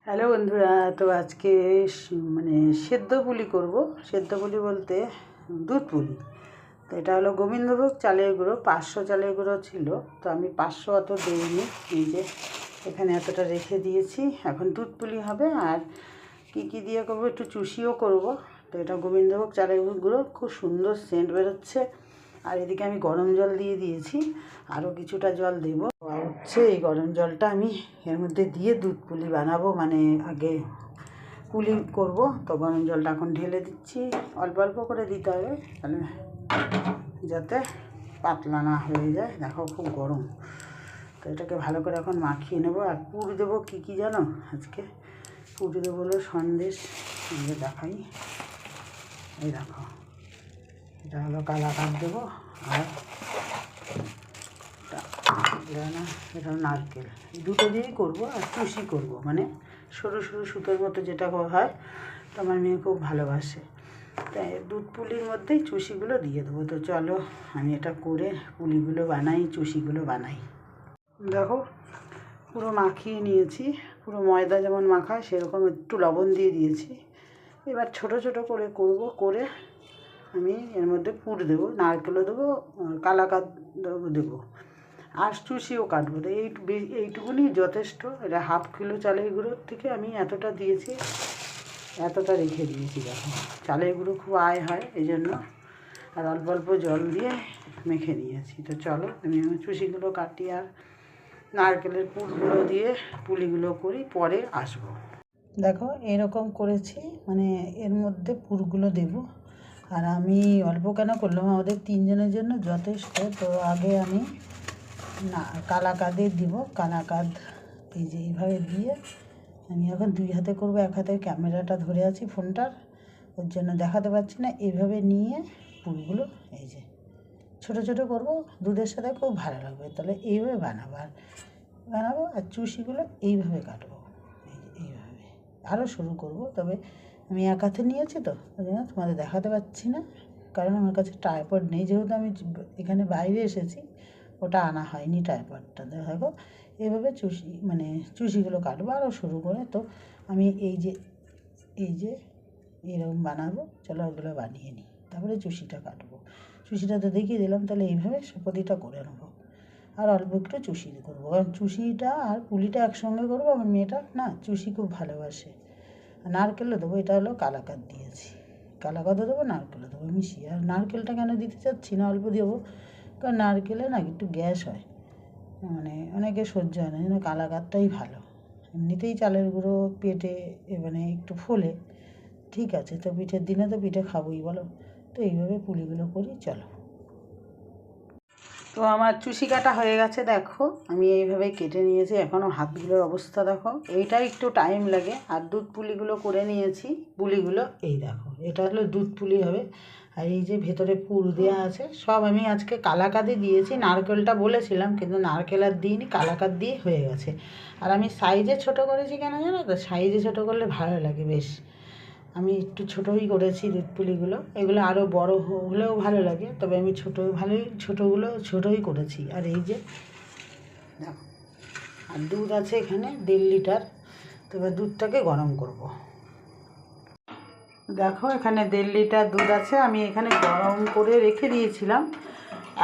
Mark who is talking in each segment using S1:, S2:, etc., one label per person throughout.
S1: Hello বন্ধুরা, তো আজকে মানে সেদ্ধ পুলি করব। সেদ্ধ পুলি বলতে দুধ পুলি। তো এটা হলো গোবিন্দভোগ চালের গুঁড়ো, 500 চালের গুঁড়ো ছিল, তো আমি 500 অত দিইনি। এই যে এখানে এতটা রেখে দিয়েছি। এখন দুধ পুলি হবে। আর কি দিয়ে করবো, একটু চুষিও করব। তো এটা গোবিন্দভোগ চালের গুঁড়ো, খুব সুন্দর সেন্ট বেরোচ্ছে। আর এদিকে আমি গরম জল দিয়ে দিয়েছি, আরও কিছুটা জল দেব। হচ্ছে এই গরম জলটা আমি এর মধ্যে দিয়ে দুধ পুলি বানাবো, মানে আগে পুলি করব। তো গরম জলটা এখন ঢেলে দিচ্ছি, অল্প অল্প করে দিতে হবে, তাহলে যাতে পাতলা না হয়ে যায়। দেখো খুব গরম। তো এটাকে ভালো করে এখন মাখিয়ে নেবো। আর পুর দেবো কী জানো, আজকে পুর দেবো হলো সন্দেশ। আমাকে দেখাই, এই দেখো, এটা হলো কালাকাঁদ দেবো। আর এটা নারকেল, দুটো দিয়েই করবো। আর চুষি করব, মানে সরু সরু সুতোর মতো যেটা হয়, তো আমার মেয়ে খুব ভালোবাসে। তাই দুধ পুলির মধ্যেই চুষিগুলো দিয়ে দেবো। তো চলো আমি এটা করে পুলিগুলো বানাই, চুষিগুলো বানাই। দেখো পুরো মাখিয়ে নিয়েছি, পুরো ময়দা যেমন মাখায় সেরকম একটু লবণ দিয়ে দিয়েছি। এবার ছোট ছোট করে করব, করে আমি এর মধ্যে পুর দেবো, নারকেলও দেবো, কালাকাঁদ দেবো, আর চুষিও কাটবো। তো এইটুকুনি যথেষ্ট। এটা হাফ কিলো চালের গুঁড়োর থেকে আমি এতটা দিয়েছি, এতটা রেখে দিয়েছি। দেখো চালের গুঁড়ো খুব আয় হয়, এই জন্য। আর অল্প অল্প জল দিয়ে মেখে নিয়েছি। তো চলো আমি চুষিগুলো কাটি আর নারকেলের পুরগুলো দিয়ে পুলিগুলো করি, পরে আসবো। দেখো এরকম করেছি, মানে এর মধ্যে পুরগুলো দেব। আর আমি অল্প কেন করলাম, আমাদের 3 জনের জন্য যথেষ্ট। তো আগে আমি না কালাকাঁদে দিব, কালাকাঁদ এই যে এইভাবে দিয়ে আমি এখন 2 হাতে করব। এক হাতে ক্যামেরাটা ধরে আছি ফোনটার, ওর জন্য দেখাতে পারছি না। এইভাবে নিয়ে পুরগুলো এই যে ছোটো ছোটো করব, দুধের সাথে খুব ভালো লাগবে। তাহলে এইভাবে বানাবো আর চুষিগুলো এইভাবে কাটবো, এইভাবে আরও শুরু করব। তবে আমি এক হাতে নিয়েছি, তো ওই জন্য তোমাদের দেখাতে পারছি না, কারণ আমার কাছে ট্রাইপড নেই। যেহেতু আমি এখানে বাইরে এসেছি, ওটা আনা হয়নি ট্রাইপডটা। দেখো এইভাবে চুষিগুলো কাটবো আরও শুরু করে। তো আমি এই যে এরকম বানাবো। চলো ওগুলো বানিয়ে নিই, তারপরে চুষিটা কাটবো। চুষিটা তো দেখিয়ে দিলাম, তাহলে এইভাবে প্রতিটা করে নেবো। আর অল্প একটু চুষি করবো, কারণ চুষিটা আর পুলিটা একসঙ্গে করবো। আমার মেয়েটা না চুষি খুব ভালোবাসে। নারকেলও দেবো, এটা হলো কালাকাঁদ দিয়েছি, কালাকাঁদও দেবো, নারকেলও দেবো মিশিয়ে। আর নারকেলটা কেন দিতে চাচ্ছি না, অল্প দেবো, কারণ নারকেলে না একটু গ্যাস হয়, মানে অনেকে সহ্য হয় না, যেন কালাকাঁদটাই ভালো। এমনিতেই চালের গুঁড়ো পেটে মানে একটু ফোলে, ঠিক আছে। তো পিঠের দিনে তো পিঠে খাবোই বলো। তো এইভাবে পুলিগুলো করি, চলো। তো আমার চুষি কাটা হয়ে গেছে, দেখো আমি এইভাবে কেটে নিয়েছি। এখনও হাতগুলোর অবস্থা দেখো, এইটা একটু টাইম লাগে। আর দুধ পুলিগুলো করে নিয়েছি, পুলিগুলো এই দেখো, এটা হলো দুধ পুলি হবে। আর এই যে ভেতরে পুর দেওয়া আছে, সব আমি আজকে কালাকাঁদে দিয়েছি। নারকেলটা বলেছিলাম, কিন্তু নারকেল আর দিইনি, কালাকাঁদ দিয়ে হয়ে গেছে। আর আমি সাইজে ছোট করেছি কেন জানো তো, সাইজে ছোট করলে ভালো লাগে বেশ। আমি একটু ছোটোই করেছি দুধ পুলিগুলো, এগুলো আরও বড় হলেও ভালো লাগে, তবে আমি ছোটোই করেছি। আর এই যে দেখো, আর দুধ আছে এখানে 1.5 লিটার। তো এবার দুধটাকে গরম করব। দেখো এখানে 1.5 লিটার দুধ আছে, আমি এখানে গরম করে রেখে দিয়েছিলাম।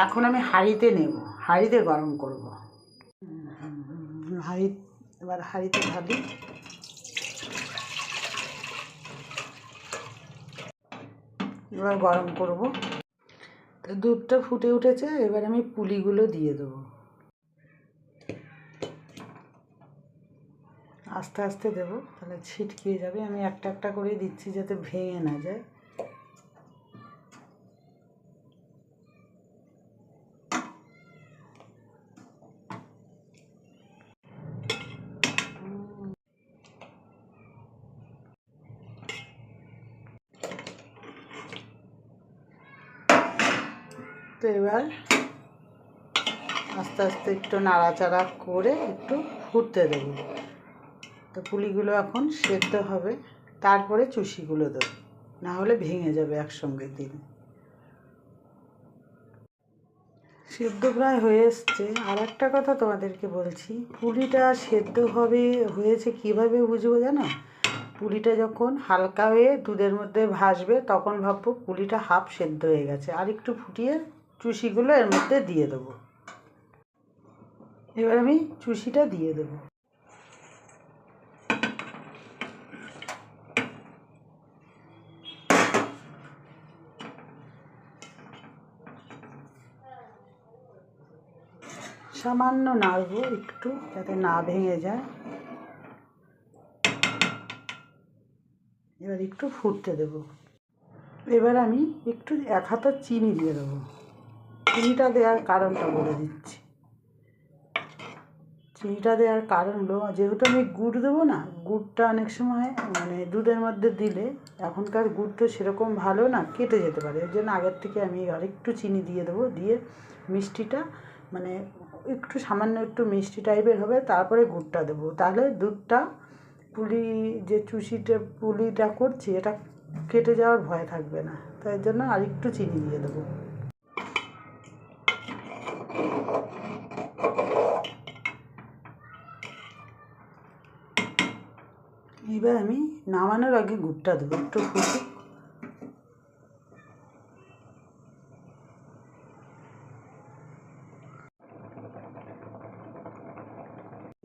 S1: এখন আমি হাঁড়িতে নেব, হাঁড়িতে গরম করব। এবার হাঁড়িতে ঢালি। এবার গরম করব। তো দুধটা ফুটে উঠেছে, এবার আমি পুলিগুলো দিয়ে দেবো। আস্তে আস্তে দেবো, তাহলে ছিটকিয়ে যাবে। আমি একটা একটা করে দিচ্ছি যাতে ভেঙে না যায়। তো এবার আস্তে আস্তে একটু নাড়াচাড়া করে একটু ফুটতে দেবো। তো পুলিগুলো এখন সেদ্ধ হবে, তারপরে চুষিগুলো দেবো, না হলে ভেঙে যাবে একসঙ্গে দিন। সেদ্ধ প্রায় হয়ে এসছে। আর একটা কথা তোমাদেরকে বলছি, পুলিটা সেদ্ধ হয়েছে কীভাবে বুঝবো জানো? পুলিটা যখন হালকা হয়ে দুধের মধ্যে ভাসবে তখন ভাববো পুলিটা হাফ সেদ্ধ হয়ে গেছে। আর একটু ফুটিয়ে চুষিগুলো এর মধ্যে দিয়ে দেবো। এবার আমি চুষিটা দিয়ে দেবো। সামান্য নাড়বো একটু, যাতে না ভেঙে যায়। এবার একটু ফুটতে দেব। এবার আমি একটু 1 হাতা চিনি দিয়ে দেবো। চিনিটা দেওয়ার কারণটা বলে দিচ্ছি। চিনিটা দেওয়ার কারণ হলো, যেহেতু আমি গুড় দেবো না, গুড়টা অনেক সময় মানে দুধের মধ্যে দিলে এখনকার গুড় তো সেরকম ভালো না, কেটে যেতে পারে। এর জন্য আগের থেকে আমি আরেকটু চিনি দিয়ে দেবো। দিয়ে মিষ্টিটা মানে একটু সামান্য একটু মিষ্টি টাইপের হবে, তারপরে গুড়টা দেবো। তাহলে দুধটা যে পুলিটা করছি এটা কেটে যাওয়ার ভয় থাকবে না। তাই জন্য আরেকটু চিনি দিয়ে দেবো। এবার আমি নামানোর আগে গুড়টা দেবো, একটু ফুটুক।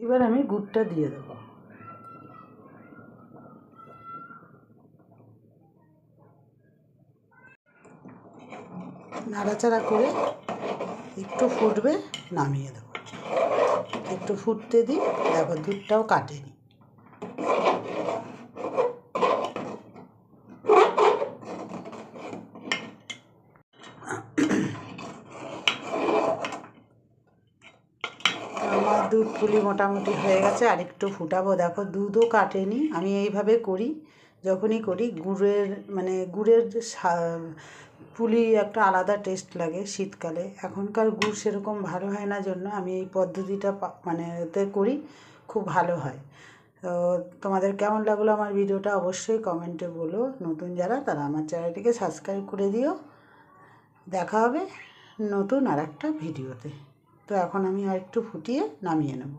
S1: এবার আমি গুড়টা দিয়ে দেবো। নাড়াচাড়া করে একটু ফুটবে, নামিয়ে দেবো। একটু ফুটতে দিই, তারপর দুধটাও কাটেনি। আমার দুধ পুলি মোটামুটি হয়ে গেছে। আর একটু ফুটাবো। দেখো দুধও কাটেনি। আমি এইভাবে করি, যখনই করি গুড়ের পুলি একটা আলাদা টেস্ট লাগে শীতকালে। এখনকার গুড় সেরকম ভালো হয় না জন্য আমি এই পদ্ধতিটা এতে করি, খুব ভালো হয়। তো তোমাদের কেমন লাগলো আমার ভিডিওটা অবশ্যই কমেন্টে বলো। নতুন যারা তারা আমার চ্যানেলটিকে সাবস্ক্রাইব করে দিও। দেখা হবে নতুন আর একটা ভিডিওতে। তো এখন আমি আর একটু ফুটিয়ে নামিয়ে নেব।